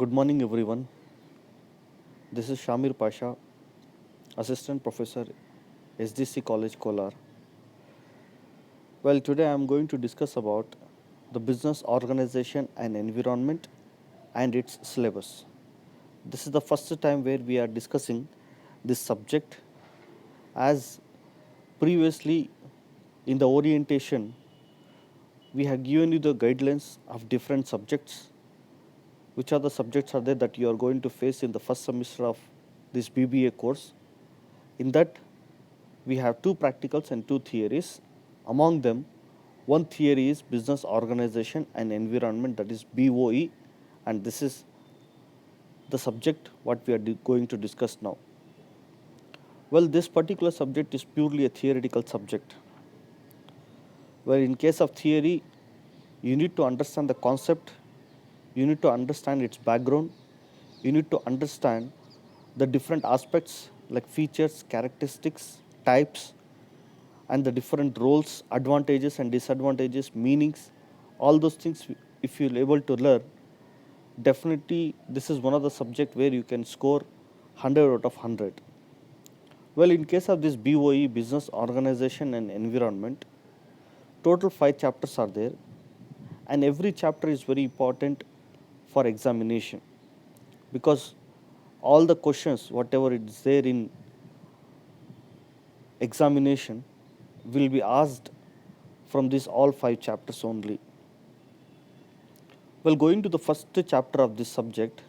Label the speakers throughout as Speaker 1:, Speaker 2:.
Speaker 1: Good morning, everyone. This is Shamir Pasha, Assistant Professor, SDC College Kolar. Well, today I am going to discuss about the business organization and environment and its syllabus. This is the first time where we are discussing this subject, as previously in the orientation we have given you the guidelines of different subjects. Which are the subjects are there that you are going to face in the first semester of this BBA course? In that, we have two practicals and two theories. Among them, one theory is business organization and environment, that is BOE, and this is the subject what we are going to discuss now. Well, this particular subject is purely a theoretical subject, where in case of theory, you need to understand the concept, you need to understand its background, you need to understand the different aspects like features, characteristics, types, and the different roles, advantages and disadvantages, meanings, all those things. If you're able to learn, definitely this is one of the subject where you can score 100 out of 100. Well, in case of this BOE, business organization and environment, total 5 chapters are there, and every chapter is very important for examination, because all the questions whatever is there in examination will be asked from these all 5 chapters only. Well, going to the first chapter of this subject,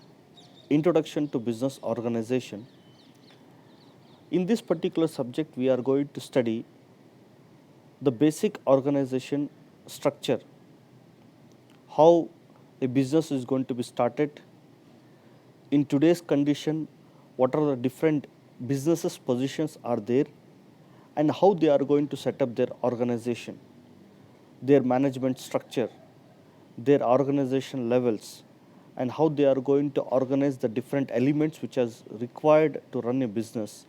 Speaker 1: Introduction to Business Organization. In this particular subject, we are going to study the basic organization structure, how a business is going to be started. In today's condition, what are the different businesses positions are there, and how they are going to set up their organization, their management structure, their organization levels, and how they are going to organize the different elements which are required to run a business.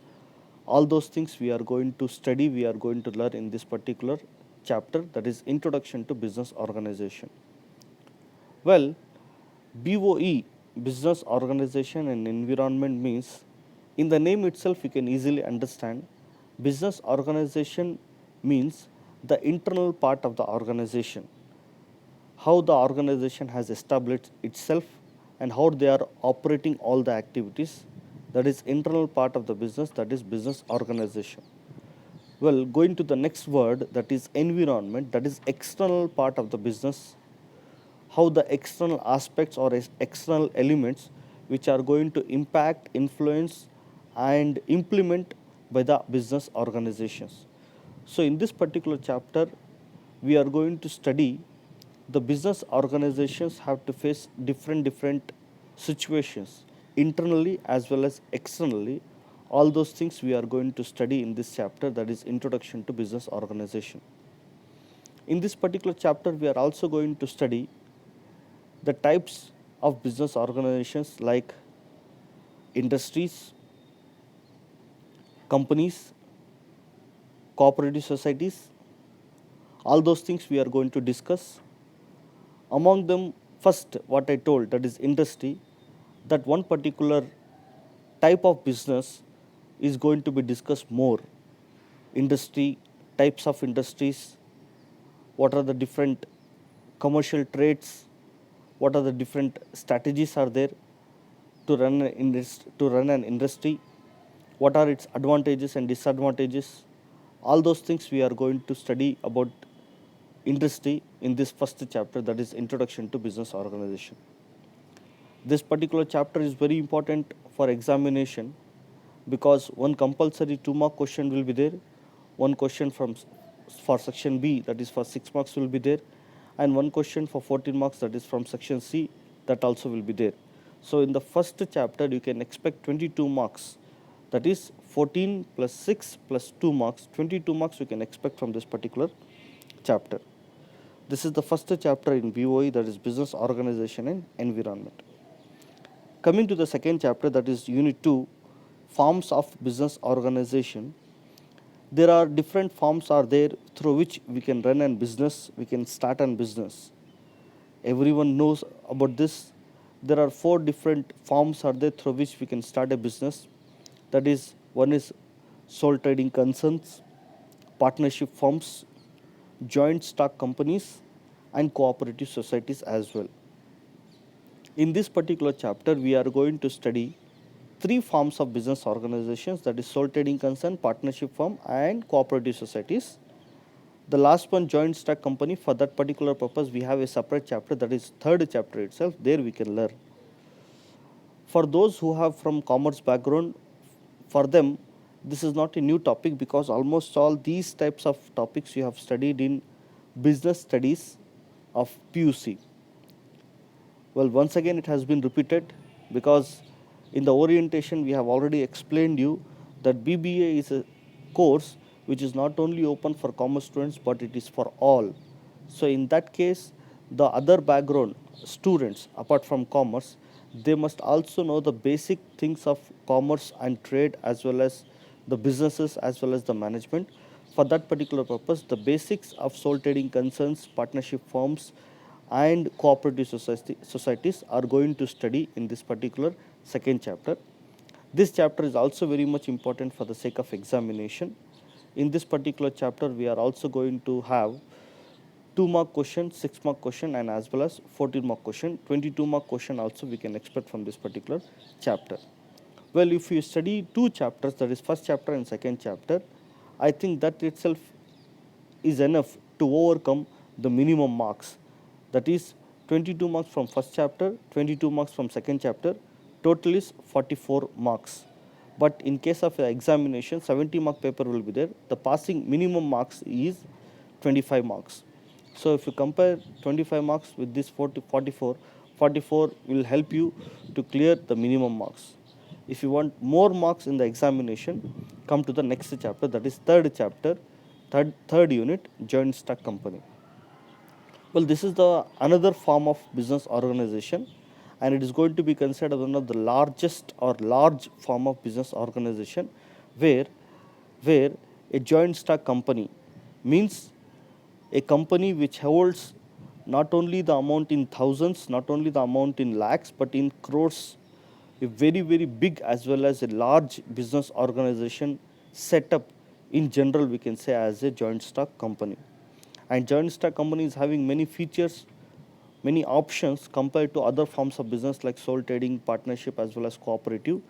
Speaker 1: All those things we are going to study, we are going to learn in this particular chapter, that is Introduction to Business Organization. Well, BOE, Business Organization and Environment, means in the name itself you can easily understand. Business organization means the internal part of the organization, how the organization has established itself and how they are operating all the activities. That is internal part of the business, that is business organization. Well, going to the next word, that is environment, that is external part of the business, how the external aspects or external elements which are going to impact, influence and implement by the business organizations. So in this particular chapter, we are going to study the business organizations have to face different situations, internally as well as externally. All those things we are going to study in this chapter, that is Introduction to Business Organization. In this particular chapter, we are also going to study the types of business organizations like industries, companies, cooperative societies. All those things we are going to discuss. Among them, first, what I told, that is industry, that one particular type of business is going to be discussed more. Industry, types of industries, what are the different commercial traits, what are the different strategies are there to run an industry, what are its advantages and disadvantages. All those things we are going to study about industry in this first chapter, that is Introduction to Business Organization. This particular chapter is very important for examination, because one compulsory 2-mark question will be there, one question for section B, that is for 6 marks, will be there, and one question for 14 marks, that is from section C, that also will be there. So in the first chapter you can expect 22 marks, that is 14 plus 6 plus 2 marks, 22 marks you can expect from this particular chapter. This is the first chapter in BOE, that is Business Organization and Environment. Coming to the second chapter, that is Unit 2, Forms of Business Organization. There are different forms are there through which we can run a business, we can start a business. Everyone knows about this, there are four different forms are there through which we can start a business. That is, one is sole trading concerns, partnership firms, joint stock companies, and cooperative societies as well. In this particular chapter, we are going to study three forms of business organizations, that is sole trading concern, partnership firm, and cooperative societies. The last one, joint stock company. For that particular purpose, we have a separate chapter, that is third chapter itself. There we can learn. For those who have from commerce background, for them this is not a new topic, because almost all these types of topics you have studied in business studies of PUC. Well, once again it has been repeated, because in the orientation we have already explained you that BBA is a course which is not only open for commerce students but it is for all. So in that case, the other background students apart from commerce, they must also know the basic things of commerce and trade, as well as the businesses, as well as the management. For that particular purpose, the basics of sole trading concerns, partnership firms, and cooperative societies are going to study in this particular second chapter. This chapter is also very much important for the sake of examination. In this particular chapter, we are also going to have 2-mark question, 6-mark question, and as well as 14-mark question. 22-mark question also we can expect from this particular chapter. Well, if you study two chapters, that is first chapter and second chapter, I think that itself is enough to overcome the minimum marks. That is 22 marks from first chapter, 22 marks from second chapter, total is 44 marks. But in case of examination, 70-mark paper will be there. The passing minimum marks is 25 marks. So if you compare 25 marks with this 44, 44 will help you to clear the minimum marks. If you want more marks in the examination, come to the next chapter, that is third chapter, third unit, joint stock company. Well, this is the another form of business organization, and it is going to be considered one of the largest or large form of business organization, where a joint stock company means a company which holds not only the amount in thousands, not only the amount in lakhs, but in crores, a very, very big as well as a large business organization set up in general, we can say, as a joint stock company. And joint stock company is having many features, many options compared to other forms of business like sole trading, partnership, as well as cooperative.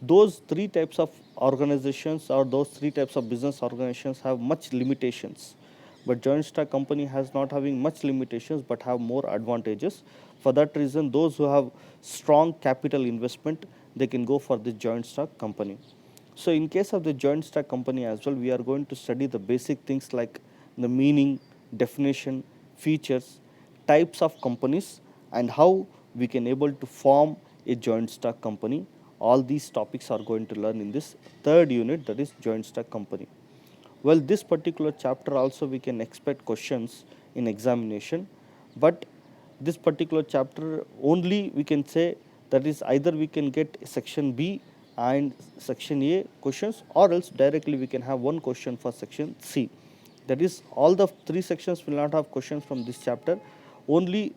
Speaker 1: Those three types of organizations or those three types of business organizations have much limitations, but joint stock company has not having much limitations but have more advantages. For that reason, those who have strong capital investment, they can go for the joint stock company. So in case of the joint stock company as well, we are going to study the basic things like the meaning, definition, features, types of companies, and how we can able to form a joint stock company. All these topics are going to learn in this third unit, that is joint stock company. Well, this particular chapter also we can expect questions in examination, but this particular chapter only we can say, that is either we can get section B and section A questions, or else directly we can have one question for section C. That is, all the three sections will not have questions from this chapter, only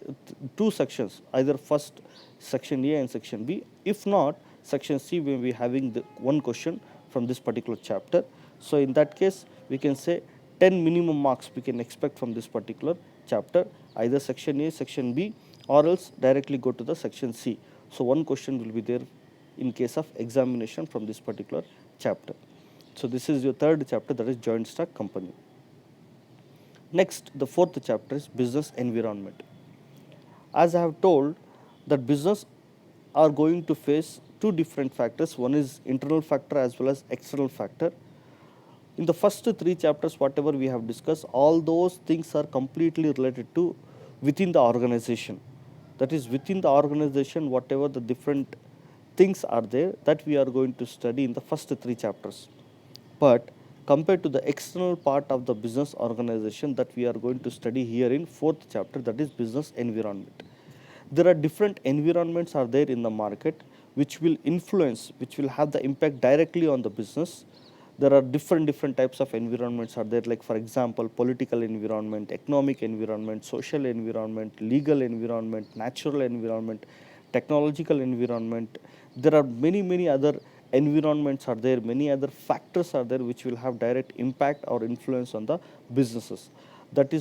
Speaker 1: two sections, either first section A and section B. If not, section C will be having the one question from this particular chapter. So in that case, we can say 10 minimum marks we can expect from this particular chapter, either section A, section B, or else directly go to the section C. So one question will be there in case of examination from this particular chapter. So this is your third chapter, that is joint stock company. Next, the fourth chapter is business environment. As I have told, that business are going to face two different factors. One is internal factor as well as external factor. In the first three chapters, whatever we have discussed, all those things are completely related to within the organization. That is, within the organization, whatever the different things are there, that we are going to study in the first three chapters. But compared to the external part of the business organization, that we are going to study here in fourth chapter, that is business environment. There are different environments are there in the market which will influence, which will have the impact directly on the business. There are different types of environments are there, like for example, political environment, economic environment, social environment, legal environment, natural environment. technological environment. There are many other environments are there, many other factors are there which will have direct impact or influence on the businesses. That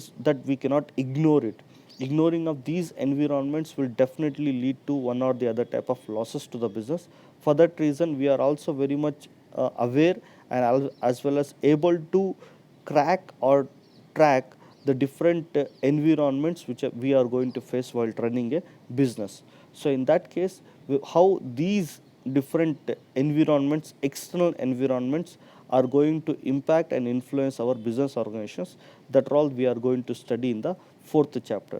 Speaker 1: we cannot ignore it. Ignoring of these environments will definitely lead to one or the other type of losses to the business. For that reason, we are also very much aware and as well as able to crack or track the different environments which we are going to face while running a business. So in that case, how these different environments, external environments, are going to impact and influence our business organizations, that all we are going to study in the fourth chapter.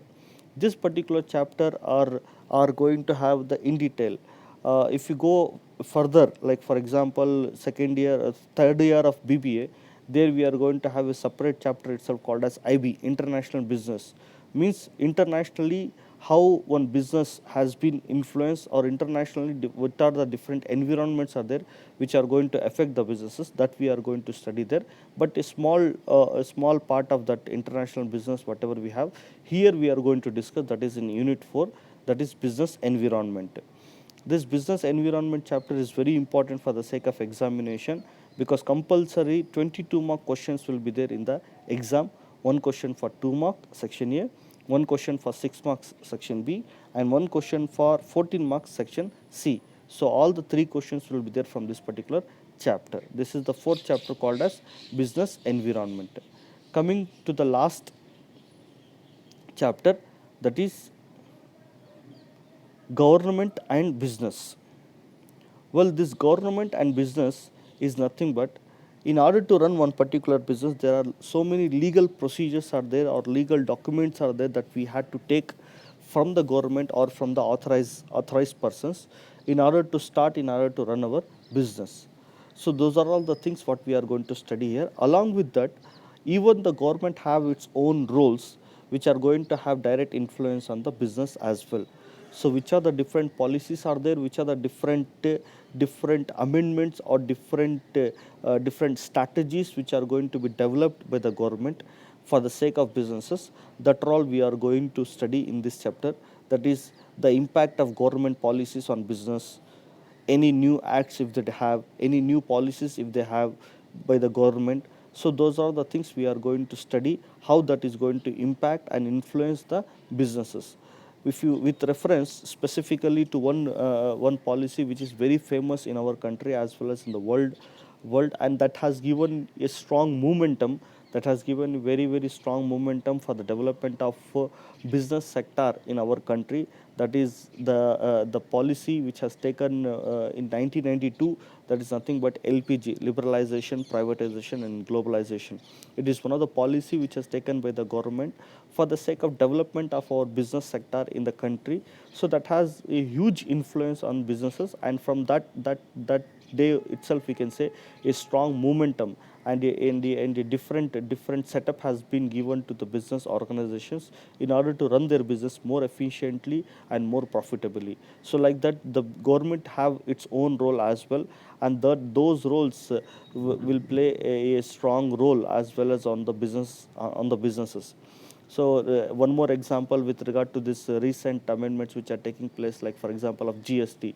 Speaker 1: This particular chapter are going to have the in detail. If you go further, like for example, second year, third year of BBA, there we are going to have a separate chapter itself called as IB, International Business. Means internationally how one business has been influenced, or internationally what are the different environments are there which are going to affect the businesses, that we are going to study there. But a small part of that international business whatever we have here we are going to discuss, that is in unit 4, that is business environment. This business environment chapter is very important for the sake of examination, because compulsory 22 mark questions will be there in the exam. One question for 2 mark section A, one question for 6 marks section B, and one question for 14 marks section C. So all the 3 questions will be there from this particular chapter. This is the fourth chapter called as business environment. Coming to the last chapter, that is government and business. Well, this government and business is nothing but, in order to run one particular business, there are so many legal procedures are there, or legal documents are there, that we had to take from the government or from the authorized persons in order to start, in order to run our business. So those are all the things what we are going to study here. Along with that, even the government have its own roles which are going to have direct influence on the business as well. So which are the different policies are there, which are the different amendments or different strategies which are going to be developed by the government for the sake of businesses, that all we are going to study in this chapter. That is the impact of government policies on business, any new acts if they have, any new policies if they have by the government. So those are the things we are going to study, how that is going to impact and influence the businesses. If you, with reference specifically to one policy which is very famous in our country as well as in the world, and that has given a strong momentum, that has given very strong momentum for the development of business sector in our country. That is the policy which has taken in 1992, that is nothing but LPG, liberalization, privatization and globalization. It is one of the policy which has taken by the government for the sake of development of our business sector in the country. So that has a huge influence on businesses, and from that day itself we can say a strong momentum, and a different setup has been given to the business organizations in order to run their business more efficiently and more profitably. So like that, the government have its own role as well, and that those roles will play a strong role as well as on the businesses. So one more example with regard to this recent amendments which are taking place, like for example of GST.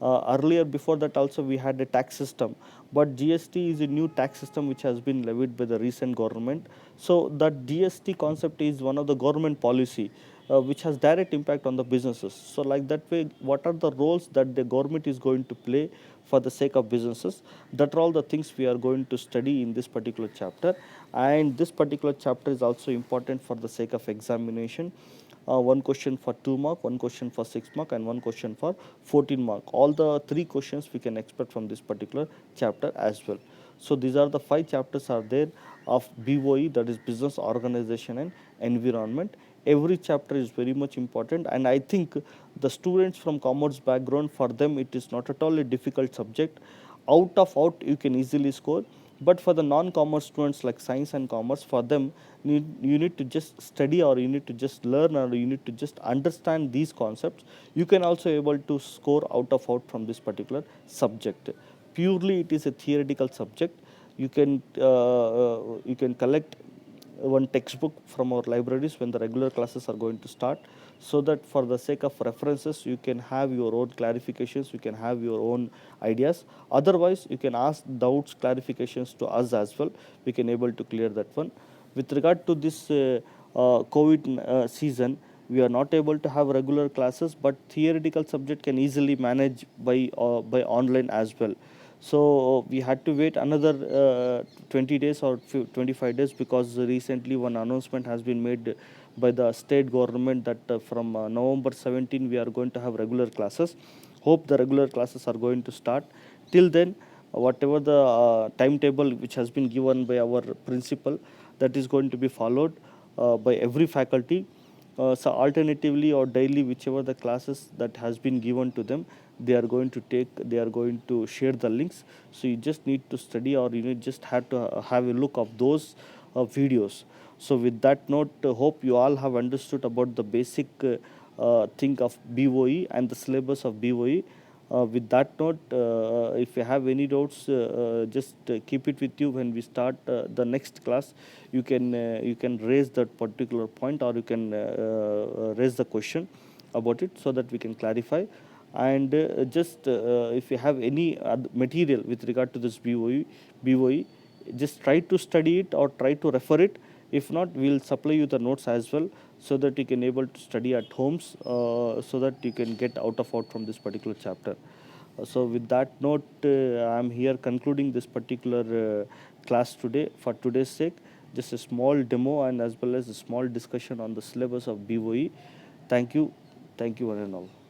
Speaker 1: Earlier, before that also we had a tax system, but GST is a new tax system which has been levied by the recent government. So that GST concept is one of the government policy which has direct impact on the businesses. So like that way, what are the roles that the government is going to play for the sake of businesses, that are all the things we are going to study in this particular chapter. And this particular chapter is also important for the sake of examination. One question for 2 mark, one question for 6 mark, and one question for 14 mark. All the 3 questions we can expect from this particular chapter as well. So these are the 5 chapters are there of BOE, that is business organization and environment. Every chapter is very much important, and I think the students from commerce background, for them it is not at all a difficult subject. Out you can easily score, but for the non-commerce students like science and commerce, for them you need to just study, or you need to just learn, or you need to just understand these concepts. You can also able to score out from this particular subject. Purely it is a theoretical subject. You can collect one textbook from our libraries when the regular classes are going to start, so that for the sake of references you can have your own clarifications, you can have your own ideas. Otherwise you can ask doubts, clarifications to us as well. We can able to clear that one. With regard to this COVID season, we are not able to have regular classes, but theoretical subject can easily manage by online as well. So we had to wait another 20 days or 25 days, because recently one announcement has been made by the state government that from November 17 we are going to have regular classes. Hope the regular classes are going to start. Till then, whatever the timetable which has been given by our principal, that is going to be followed by every faculty. So alternatively or daily, whichever the classes that has been given to them, they are going to take, they are going to share the links. So you just need to study, or you need just have to have a look of those videos. So with that note, hope you all have understood about the basic thing of BOE and the syllabus of BOE. With that note, if you have any doubts, just keep it with you. When we start the next class, you can raise that particular point, or you can raise the question about it, so that we can clarify. And just if you have any material with regard to this BOE, just try to study it or try to refer it. If not, we will supply you the notes as well, so that you can able to study at homes, so that you can get out from this particular chapter. So with that note, I am here concluding this particular class today for today's sake. Just a small demo and as well as a small discussion on the syllabus of BOE. Thank you one and all.